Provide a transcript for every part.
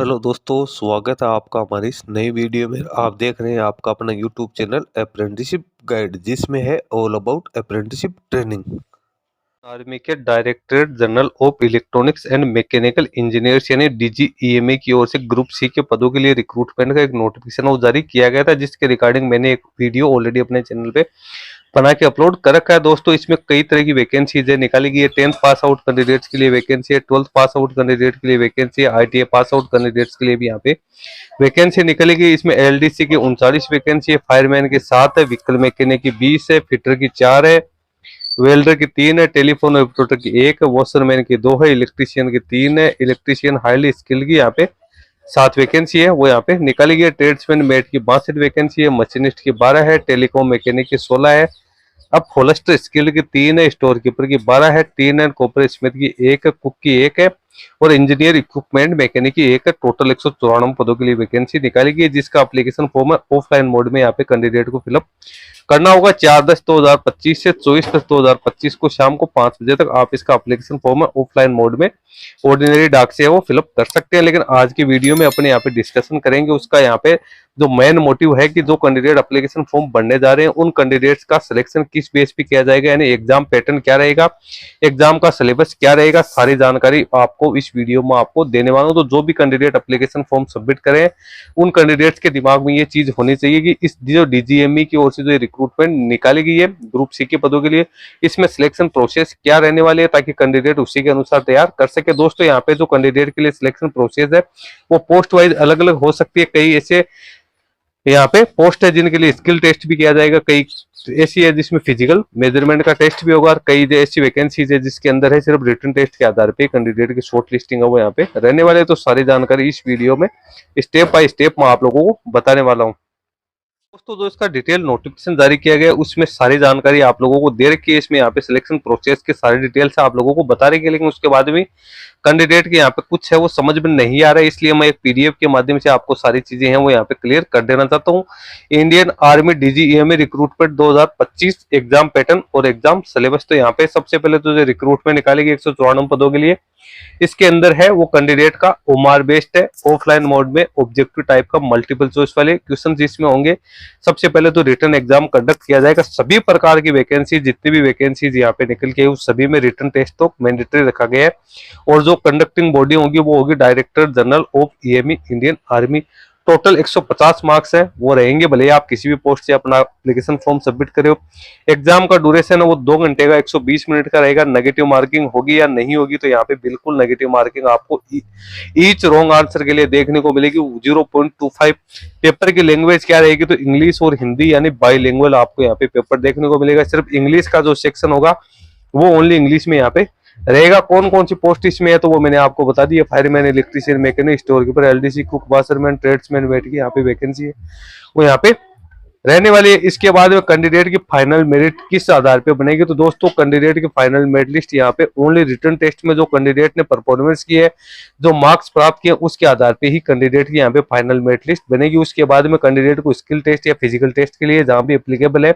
Hello दोस्तों, स्वागत है आपका हमारी इस नई वीडियो में। आप देख रहे हैं आपका अपना यूट्यूब चैनल अप्रेंटिसशिप गाइड, जिसमें है all about apprenticeship training. Army के directorate general of electronics and mechanical engineers यानी डीजीईएमई की ओर से ग्रुप सी के पदों के लिए रिक्रूटमेंट का एक नोटिफिकेशन वो जारी किया गया था, जिसके रिगार्डिंग मैंने एक वीडियो ऑलरेडी अपने चैनल पे बना के अपलोड कर रखा है। दोस्तों, इसमें कई तरह की वैकेंसीज है, निकाली गई है। 10th पास आउट कैंडिडेट्स के लिए वैकेंसी है, 12th पास आउट कैंडिडेट के लिए वैकेंसी है, आईटीआई पास आउट कैंडिडेट्स के लिए भी यहाँ पे वैकेंसी निकली गई। इसमें एलडीसी की 39 वैकेंसी है, फायरमैन की 7 है, व्हीकल मैकेनिक की 20 है, फिटर की 4 है, वेल्डर की 3 है, टेलीफोन ऑपरेटर की 1 है, वॉशरमैन की 2 है, इलेक्ट्रीशियन की 3 है, इलेक्ट्रीशियन हाईली स्किल्ड की यहाँ पे 7 वैकेंसी है, वो यहाँ पे निकाली गई है। ट्रेड्समैन मेट की 62 वैकेंसी है, मशीनिस्ट की 12 है, टेलीकॉम मैकेनिक की 16 है। अब फॉलेस्टर स्किल की 3 है, स्टोर कीपर की 12 है, 3 है, कॉपर स्मिथ की 1 है, कुक की 1 है और इंजीनियर इक्विपमेंट मैकेनिक की 1 है। टोटल 194 पदों के लिए वैकेंसी निकाली गई है, जिसका एप्लीकेशन फॉर्म है ऑफलाइन मोड में यहाँ पे कैंडिडेट को फिलअप करना होगा। 4/10/2025 से 24/10/2025 को शाम को 5 बजे तक आप इसका एप्लीकेशन फॉर्म है ऑफलाइन मोड में ऑर्डिनरी डाक से वो फिलअप कर सकते हैं। लेकिन आज की वीडियो में अपने यहाँ पे डिस्कशन करेंगे उसका यहाँ पे जो मेन मोटिव है कि जो कैंडिडेट एप्लीकेशन फॉर्म भरने जा रहे हैं उन कैंडिडेट्स का सिलेक्शन किस बेस पे किया जाएगा, यानी एग्जाम पैटर्न क्या रहेगा, एग्जाम का सिलेबस क्या रहेगा, सारी जानकारी आपको इस वीडियो में आपको देने वाला हूं। तो जो भी कैंडिडेट एप्लीकेशन फॉर्म सबमिट करें उन कैंडिडेट्स के दिमाग में ये चीज होनी चाहिए कि इस जो डीजीएमई की ओर से जो रिक्रूटमेंट निकाली गई है ग्रुप सी के पदों के लिए, इसमें सिलेक्शन प्रोसेस क्या रहने वाली है, ताकि कैंडिडेट उसी के अनुसार तैयार कर सके। दोस्तों, यहाँ पे जो कैंडिडेट के लिए सिलेक्शन प्रोसेस है वो पोस्ट वाइज अलग अलग हो सकती है। कई ऐसे यहाँ पे पोस्ट है जिनके लिए स्किल टेस्ट भी किया जाएगा, कई ऐसी है जिसमें फिजिकल मेजरमेंट का टेस्ट भी होगा, और कई ऐसी वैकेंसीज है जिसके अंदर है सिर्फ रिटन टेस्ट के आधार पे कैंडिडेट की शॉर्ट लिस्टिंग है वो यहाँ पे रहने वाले। तो सारी जानकारी इस वीडियो में स्टेप बाय स्टेप मैं आप लोगों को बताने वाला हूँ। दोस्तों, जो इसका डिटेल नोटिफिकेशन जारी किया गया है उसमें सारी जानकारी आप लोगों को दे रखी है। इसमें यहाँ पे सिलेक्शन प्रोसेस के सारी डिटेल्स आप लोगों को बता रही है, लेकिन उसके बाद भी कैंडिडेट के यहाँ पे कुछ है वो समझ में नहीं आ रहा है, इसलिए मैं एक पीडीएफ के माध्यम से आपको सारी चीजें हैं वो यहाँ पे क्लियर कर देना चाहता हूँ। Indian army DGEME recruitment 2025 exam pattern और एग्जाम सिलेबस। तो यहाँ पे सबसे पहले तो जो रिक्रूटमेंट निकालेगी 194 पदों के लिए, इसके अंदर है वो कैंडिडेट का ओमार बेस्ड है, ऑफलाइन मोड में ऑब्जेक्टिव टाइप का मल्टीपल चॉइस वाले क्वेश्चन इसमें होंगे। सबसे पहले तो रिटन एग्जाम कंडक्ट किया जाएगा। सभी प्रकार की वैकेंसी जितनी भी वैकेंसीज यहाँ पे निकल के आई उस सभी में रिटन टेस्ट तो मैंडेटरी रखा गया है, और जो कंडक्टिंग बॉडी होगी वो होगी director general of EME Indian army. Total 150 marks है वो रहेंगे, भले आप किसी भी पोस्ट से अपना एप्लीकेशन फॉर्म सबमिट करे हो। एग्जाम का ड्यूरेशन है वो 2 घंटे का 120 मिनट का रहेगा। नेगेटिव मार्किंग होगी या नहीं होगी, तो यहाँ पे बिल्कुल नेगेटिव मार्किंग आपको ईच रॉन्ग आंसर के लिए देखने को मिलेगी 0.25। पेपर की लैंग्वेज क्या रहेगी, तो इंग्लिश और हिंदी यानी बाईलिंगुअल आपको यहाँ पे पेपर देखने को मिलेगा। सिर्फ इंग्लिश का जो सेक्शन होगा वो ओनली इंग्लिश में यहाँ पे रहेगा। कौन कौन सी पोस्ट इसमें है तो वो मैंने आपको बता दी है। Fireman, electrician, mechanic, store keeper, LDC, cook, washerman, tradesman वेट की यहाँ पे वैकेंसी है वो यहाँ पे रहने वाली है। इसके बाद में कैंडिडेट की फाइनल मेरिट किस आधार पे बनेगी, तो दोस्तों कैंडिडेट की फाइनल मेरिट लिस्ट यहाँ पे ओनली रिटन टेस्ट में जो कैंडिडेट ने परफॉर्मेंस की है, जो मार्क्स प्राप्त किए उसके आधार पे ही कैंडिडेट की यहाँ पे फाइनल मेरिट लिस्ट बनेगी। उसके बाद में कैंडिडेट को स्किल टेस्ट या फिजिकल टेस्ट के लिए जहां भी एप्लीकेबल है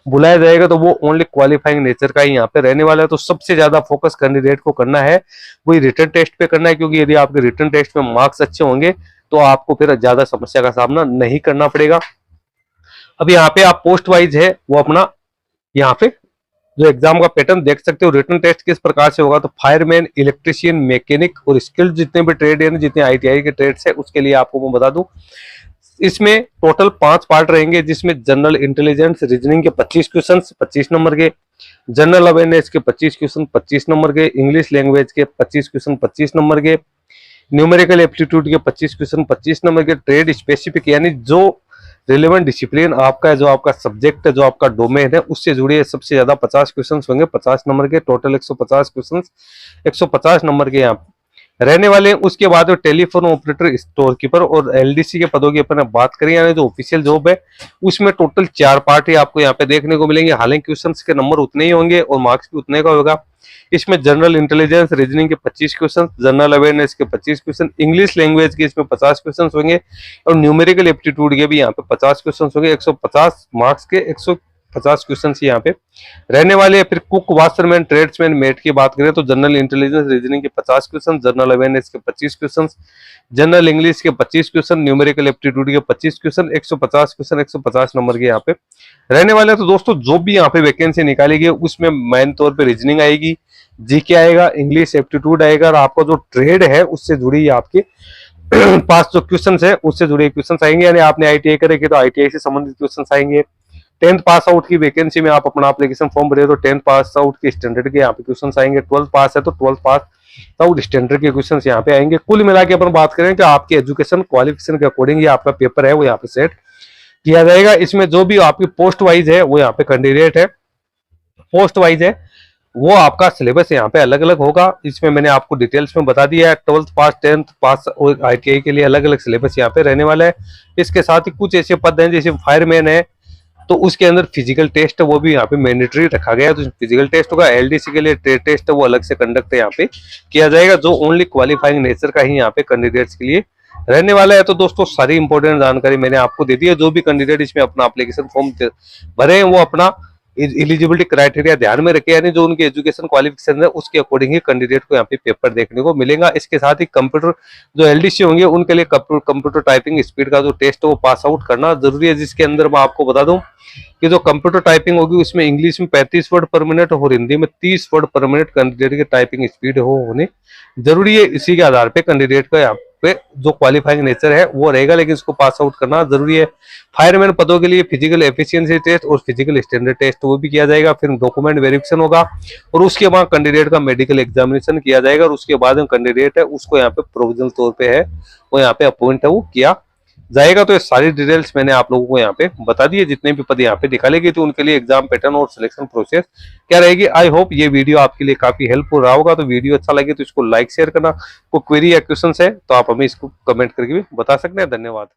बुलाया जाएगा, तो वो ओनली क्वालिफाइंग नेचर का ही यहाँ पे रहने वाला है। तो सबसे ज्यादा फोकस कैंडिडेट को करना है वही रिटन टेस्ट पे करना है, क्योंकि यदि आपके रिटन टेस्ट में मार्क्स अच्छे होंगे तो आपको फिर ज्यादा समस्या का सामना नहीं करना पड़ेगा। अब यहाँ पे आप पोस्ट वाइज है वो अपना यहाँ पे जो एग्जाम का पैटर्न देख सकते हो। रिटन टेस्ट किस प्रकार से होगा, तो फायरमैन, इलेक्ट्रीशियन, मैकेनिक और स्किल्ड जितने भी ट्रेड है, जितने आईटीआई के ट्रेड्स है उसके लिए आपको मैं बता दूं इसमें टोटल 5 पार्ट रहेंगे, जिसमें जनरल इंटेलिजेंस रीजनिंग के 25 क्वेश्चन 25 नंबर के, जनरल अवेयरनेस के 25 क्वेश्चन 25 नंबर के, इंग्लिश लैंग्वेज के 25 क्वेश्चन 25 नंबर के, न्यूमेरिकल एप्टीट्यूड के 25 क्वेश्चन 25 नंबर के, ट्रेड स्पेसिफिक यानी जो रिलेवेंट डिसिप्लिन आपका है, जो आपका सब्जेक्ट है, जो आपका डोमेन है उससे जुड़े सबसे ज्यादा 50 क्वेश्चन होंगे 50 नंबर के। टोटल 150 क्वेश्चन 150 नंबर के यहाँ रहने वाले हैं। उसके बाद टेलीफोन ऑपरेटर, स्टोर कीपर और एलडीसी के पदों की अपन बात करें, यानी जो ऑफिशियल जॉब है उसमें टोटल 4 पार्ट ही आपको यहाँ पे देखने को मिलेंगे। हालांकि क्वेश्चंस के नंबर उतने ही होंगे और मार्क्स भी उतने का होगा। इसमें जनरल इंटेलिजेंस रीजनिंग के 25 क्वेश्चन, जनरल अवेयरनेस के 25 क्वेश्चन, इंग्लिश लैंग्वेज के इसमें 50 क्वेश्चन होंगे और न्यूमेरिकल एप्टीट्यूड के भी यहाँ पे 50 क्वेश्चन होंगे। 150 मार्क्स के 50 क्वेश्चन यहाँ पे रहने वाले हैं। फिर कुक, वाशरमैन, ट्रेड्समैन, मेट की बात करें तो जनरल इंटेलिजेंस रीजनिंग के 50 क्वेश्चन, जनरल अवेयरनेस के 25 क्वेश्चन, जनरल इंग्लिश के 25 क्वेश्चन, न्यूमेरिकल एप्टीट्यूड के 25 क्वेश्चन, 150 क्वेश्चन 150 नंबर के यहाँ पे रहने वाले हैं। तो दोस्तों जो भी यहाँ पे वैकेंसी निकाली गई उसमें मेन तौर पे रीजनिंग आएगी, जीके आएगा, इंग्लिश एप्टीट्यूड आएगा, और आपका जो ट्रेड है उससे जुड़ी आपके 5 जो क्वेश्चन है उससे जुड़े क्वेश्चन आएंगे। यानी आपने आईटीआई करेगी तो आईटीआई से संबंधित क्वेश्चन आएंगे। 10th पास आउट की वैकेंसी में आप अपना एप्लीकेशन फॉर्म भरे तो 10th पास आउट के स्टैंडर्ड के यहाँ पे क्वेश्चन आएंगे। 12th पास है तो 12th पास आउट स्टैंडर्ड के क्वेश्चन यहाँ पे आएंगे। कुल मिला के अपन बात करें कि आपके एजुकेशन क्वालिफिकेशन के अकॉर्डिंग ये आपका पेपर है वो यहाँ पे सेट किया जाएगा। इसमें जो भी आपकी पोस्ट वाइज है वो यहाँ पे कैंडिडेट है, पोस्ट वाइज है वो आपका सिलेबस यहाँ पे अलग अलग होगा। इसमें मैंने आपको डिटेल्स में बता दिया है। 12th पास, 10th पास और आईटीआई के लिए अलग अलग सिलेबस यहाँ पे रहने वाला है। इसके साथ ही कुछ ऐसे पद हैं जैसे फायरमैन है तो उसके अंदर फिजिकल टेस्ट है वो भी यहाँ पे मैंडेटरी रखा गया है। तो फिजिकल टेस्ट होगा। एलडीसी के लिए टेस्ट है वो अलग से कंडक्ट यहाँ पे किया जाएगा, जो ओनली क्वालिफाइंग नेचर का ही यहाँ पे कैंडिडेट्स के लिए रहने वाला है। तो दोस्तों सारी इंपॉर्टेंट जानकारी मैंने आपको दे दी है। जो भी कैंडिडेट इसमें अपना एप्लीकेशन फॉर्म भरे हैं वो अपना एलिजिबिलिटी क्राइटेरिया ध्यान में रखे, यानी जो उनके एजुकेशन क्वालिफिकेशन है उसके अकॉर्डिंग ही कैंडिडेट को यहाँ पे पेपर देखने को मिलेगा। इसके साथ ही कंप्यूटर जो एलडीसी होंगे उनके लिए कंप्यूटर टाइपिंग स्पीड का जो टेस्ट है वो पास आउट करना जरूरी है, जिसके अंदर मैं आपको बता दूं कि जो कंप्यूटर टाइपिंग होगी उसमें इंग्लिश में 35 वर्ड पर मिनट और हिंदी में 30 वर्ड पर मिनट कैंडिडेट की टाइपिंग स्पीड हो होनी जरूरी है। इसी के आधार पे कैंडिडेट का यहाँ पे जो क्वालिफाइंग नेचर है वो रहेगा, लेकिन इसको पास आउट करना जरूरी है। फायरमैन पदों के लिए फिजिकल एफिशिएंसी टेस्ट और फिजिकल स्टैंडर्ड टेस्ट वो भी किया जाएगा। फिर डॉक्यूमेंट वेरिफिकेशन होगा और उसके बाद कैंडिडेट का मेडिकल एग्जामिनेशन किया जाएगा, और उसके बाद कैंडिडेट है उसको यहाँ पे प्रोविजनल तौर पे है वो यहाँ पे अपॉइंट है वो किया जाएगा। तो ये सारी डिटेल्स मैंने आप लोगों को यहाँ पे बता दी है। जितने भी पद यहाँ पे निकाले गए तो उनके लिए एग्जाम पैटर्न और सिलेक्शन प्रोसेस क्या रहेगी। आई होप ये वीडियो आपके लिए काफी हेल्पफुल रहा होगा। तो वीडियो अच्छा लगे तो इसको लाइक शेयर करना। कोई क्वेरी या क्वेश्चन है तो आप हमें इसको कमेंट करके भी बता सकते हैं। धन्यवाद।